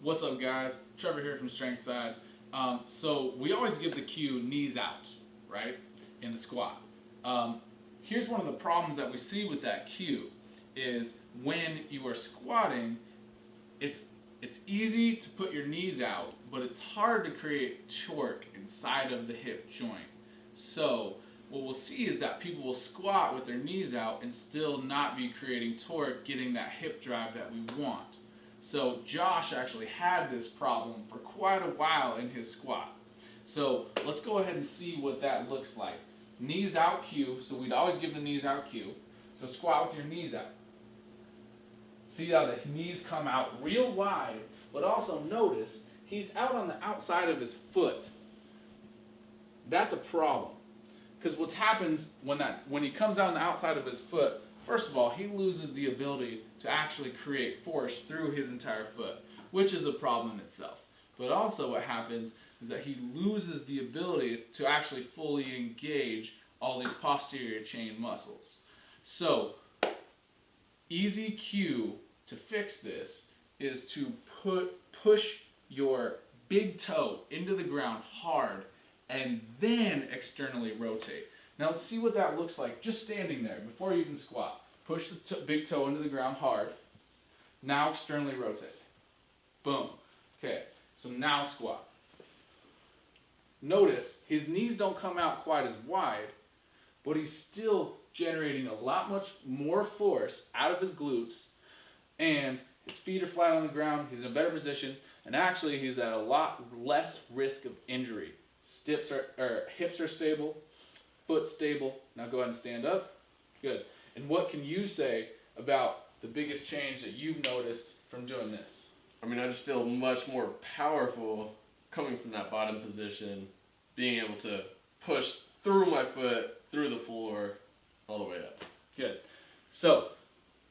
What's up, guys? Trevor here from Strength Side. So we always give the cue knees out, right, in the squat. Here's one of the problems that we see with that cue is when you are squatting, it's easy to put your knees out, but it's hard to create torque inside of the hip joint. So what we'll see is that people will squat with their knees out and still not be creating torque, getting that hip drive that we want. So Josh actually had this problem for quite a while in his squat. So let's go ahead and see what that looks like. Knees out cue, so we'd always give the knees out cue. So squat with your knees out. See how the knees come out real wide, but also notice he's out on the outside of his foot. That's a problem. Because what happens when he comes out on the outside of his foot, first of all, he loses the ability to actually create force through his entire foot, which is a problem in itself. But also what happens is that he loses the ability to actually fully engage all these posterior chain muscles. So, easy cue to fix this is to push your big toe into the ground hard and then externally rotate. Now let's see what that looks like just standing there before you even squat. Push the big toe into the ground hard. Now externally rotate. Boom. Okay, so now squat. Notice his knees don't come out quite as wide, but he's still generating a lot much more force out of his glutes, and his feet are flat on the ground, he's in a better position, and actually he's at a lot less risk of injury. Hips are stable, foot stable. Now go ahead and stand up. Good. And what can you say about the biggest change that you've noticed from doing this? I mean, I just feel much more powerful coming from that bottom position, being able to push through my foot, through the floor, all the way up. Good. So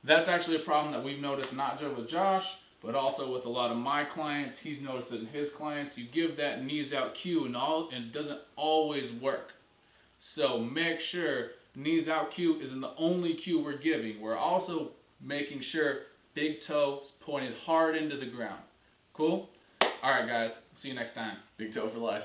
that's actually a problem that we've noticed not just with Josh, but also with a lot of my clients. He's noticed it in his clients. You give that knees out cue and it doesn't always work. So make sure knees out cue isn't the only cue we're giving. We're also making sure big toe is pointed hard into the ground. Cool? All right, guys. See you next time. Big toe for life.